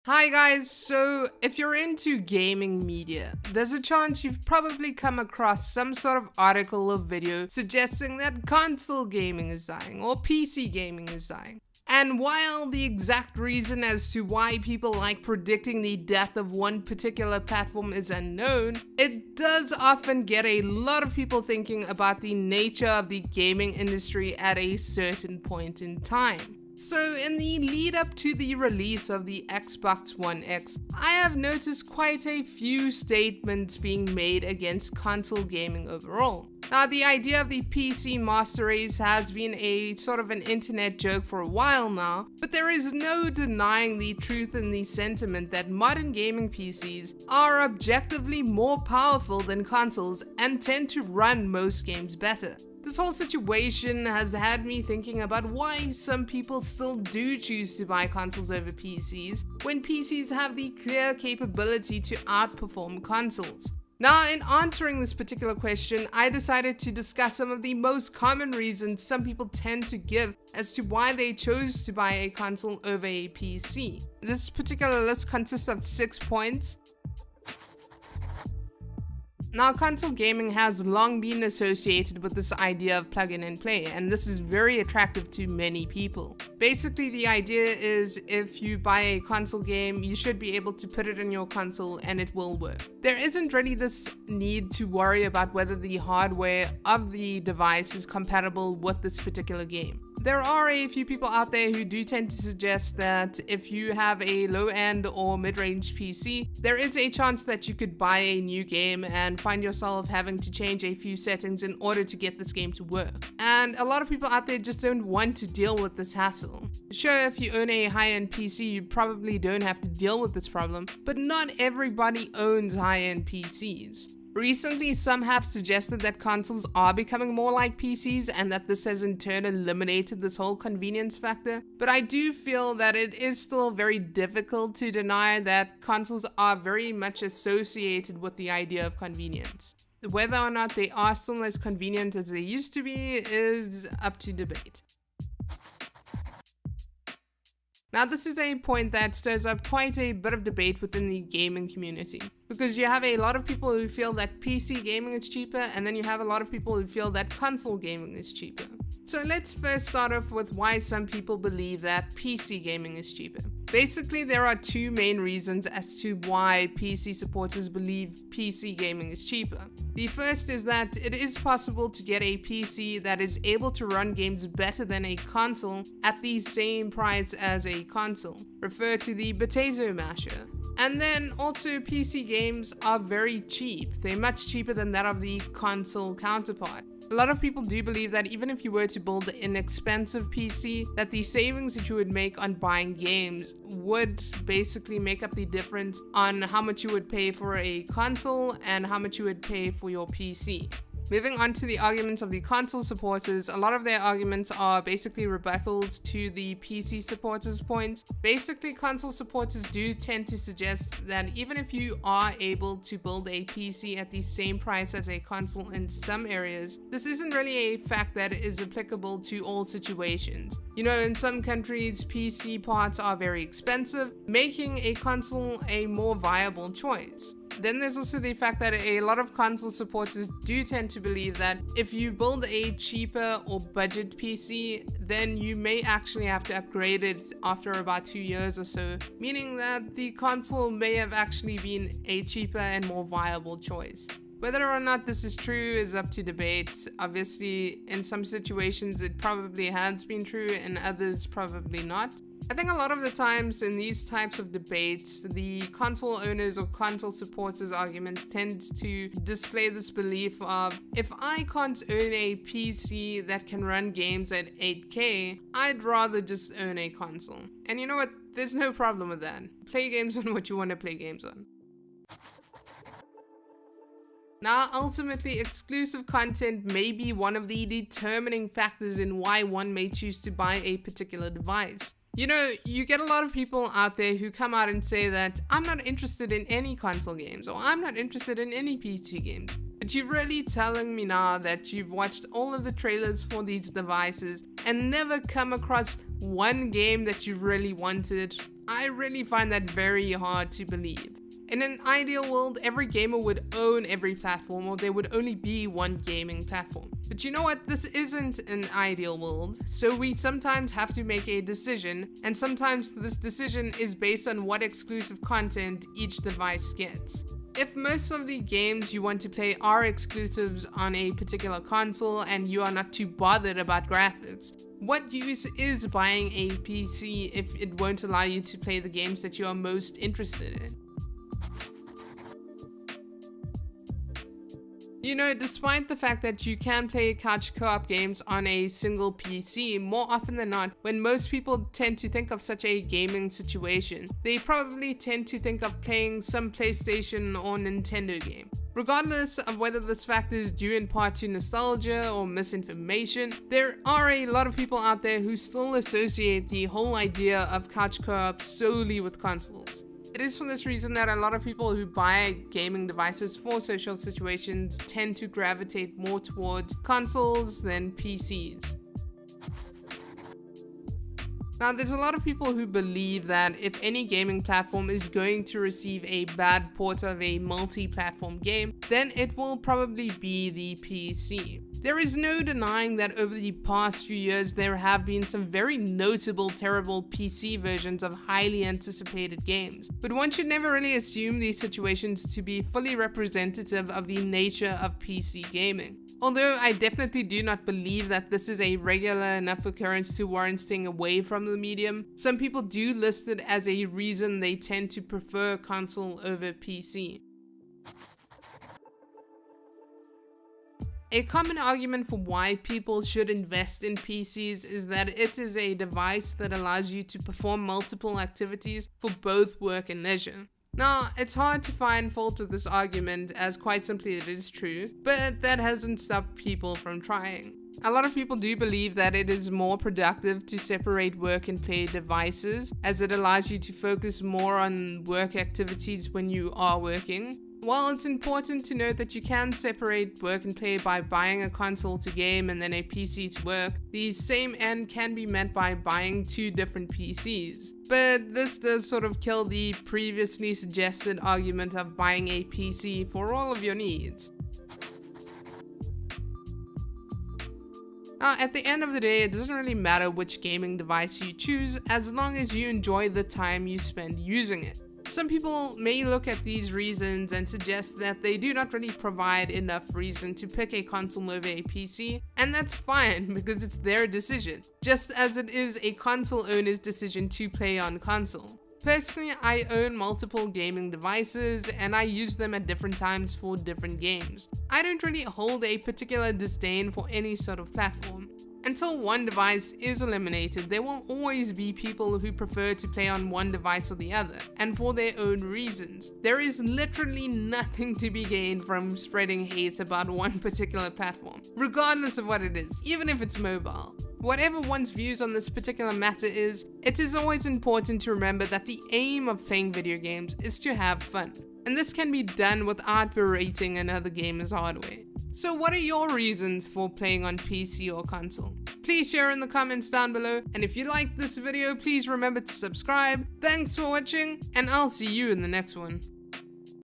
Hi guys, so if you're into gaming media, there's a chance you've probably come across some sort of article or video suggesting that console gaming is dying or PC gaming is dying. And while the exact reason as to why people like predicting the death of one particular platform is unknown, it does often get a lot of people thinking about the nature of the gaming industry at a certain point in time. So in the lead up to the release of the Xbox One X, I have noticed quite a few statements being made against console gaming overall. Now, the idea of the PC Master Race has been a sort of an internet joke for a while now, but there is no denying the truth in the sentiment that modern gaming PCs are objectively more powerful than consoles and tend to run most games better. This whole situation has had me thinking about why some people still do choose to buy consoles over PCs when PCs have the clear capability to outperform consoles. Now, in answering this particular question, I decided to discuss some of the most common reasons some people tend to give as to why they chose to buy a console over a PC. This particular list consists of 6 points. Now, console gaming has long been associated with this idea of plug in and play, and this is very attractive to many people. Basically, the idea is if you buy a console game, you should be able to put it in your console and it will work. There isn't really this need to worry about whether the hardware of the device is compatible with this particular game. There are a few people out there who do tend to suggest that if you have a low-end or mid-range PC, there is a chance that you could buy a new game and find yourself having to change a few settings in order to get this game to work. And a lot of people out there just don't want to deal with this hassle. Sure, if you own a high-end PC, you probably don't have to deal with this problem, but not everybody owns high-end PCs. Recently, some have suggested that consoles are becoming more like PCs and that this has in turn eliminated this whole convenience factor, but I do feel that it is still very difficult to deny that consoles are very much associated with the idea of convenience. Whether or not they are still as convenient as they used to be is up to debate. Now, this is a point that stirs up quite a bit of debate within the gaming community, because you have a lot of people who feel that PC gaming is cheaper, and then you have a lot of people who feel that console gaming is cheaper. So let's first start off with why some people believe that PC gaming is cheaper. Basically, there are two main reasons as to why PC supporters believe PC gaming is cheaper. The first is that it is possible to get a PC that is able to run games better than a console at the same price as a console. Refer to the potato masher. And then also PC games are very cheap. They're much cheaper than that of the console counterpart. A lot of people do believe that even if you were to build an expensive PC, that the savings that you would make on buying games would basically make up the difference on how much you would pay for a console and how much you would pay for your PC. Moving on to the arguments of the console supporters, a lot of their arguments are basically rebuttals to the PC supporters' points. Basically, console supporters do tend to suggest that even if you are able to build a PC at the same price as a console in some areas, this isn't really a fact that is applicable to all situations. You know, in some countries, PC parts are very expensive, making a console a more viable choice. Then there's also the fact that a lot of console supporters do tend to believe that if you build a cheaper or budget PC, then you may actually have to upgrade it after about 2 years or so, meaning that the console may have actually been a cheaper and more viable choice. Whether or not this is true is up to debate. Obviously, in some situations it probably has been true, in others probably not. I think a lot of the times in these types of debates, the console owners or console supporters arguments tend to display this belief of, if I can't own a PC that can run games at 8K, I'd rather just own a console. And you know what? There's no problem with that. Play games on what you want to play games on. Now, ultimately, exclusive content may be one of the determining factors in why one may choose to buy a particular device. You know, you get a lot of people out there who come out and say that I'm not interested in any console games or I'm not interested in any PC games. But you're really telling me now that you've watched all of the trailers for these devices and never come across one game that you really wanted? I really find that very hard to believe. In an ideal world, every gamer would own every platform, or there would only be one gaming platform. But you know what? This isn't an ideal world, so we sometimes have to make a decision, and sometimes this decision is based on what exclusive content each device gets. If most of the games you want to play are exclusives on a particular console and you are not too bothered about graphics, what use is buying a PC if it won't allow you to play the games that you are most interested in? You know, despite the fact that you can play couch co-op games on a single PC, more often than not, when most people tend to think of such a gaming situation, they probably tend to think of playing some PlayStation or Nintendo game. Regardless of whether this fact is due in part to nostalgia or misinformation, there are a lot of people out there who still associate the whole idea of couch co-op solely with consoles. It is for this reason that a lot of people who buy gaming devices for social situations tend to gravitate more towards consoles than PCs. Now, there's a lot of people who believe that if any gaming platform is going to receive a bad port of a multi-platform game, then it will probably be the PC. There is no denying that over the past few years there have been some very notable terrible PC versions of highly anticipated games, but one should never really assume these situations to be fully representative of the nature of PC gaming. Although I definitely do not believe that this is a regular enough occurrence to warrant staying away from the medium, some people do list it as a reason they tend to prefer console over PC. A common argument for why people should invest in PCs is that it is a device that allows you to perform multiple activities for both work and leisure. Now, it's hard to find fault with this argument, as quite simply it is true, but that hasn't stopped people from trying. A lot of people do believe that it is more productive to separate work and play devices, as it allows you to focus more on work activities when you are working. While it's important to note that you can separate work and play by buying a console to game and then a PC to work, the same end can be met by buying two different PCs. But this does sort of kill the previously suggested argument of buying a PC for all of your needs. Now, at the end of the day, it doesn't really matter which gaming device you choose as long as you enjoy the time you spend using it. Some people may look at these reasons and suggest that they do not really provide enough reason to pick a console over a PC, and that's fine because it's their decision, just as it is a console owner's decision to play on console. Personally, I own multiple gaming devices and I use them at different times for different games. I don't really hold a particular disdain for any sort of platform. Until one device is eliminated, there will always be people who prefer to play on one device or the other, and for their own reasons. There is literally nothing to be gained from spreading hate about one particular platform, regardless of what it is, even if it's mobile. Whatever one's views on this particular matter is, it is always important to remember that the aim of playing video games is to have fun, and this can be done without berating another gamer's hardware. So what are your reasons for playing on PC or console? Please share in the comments down below, and if you liked this video, please remember to subscribe. Thanks for watching, and I'll see you in the next one.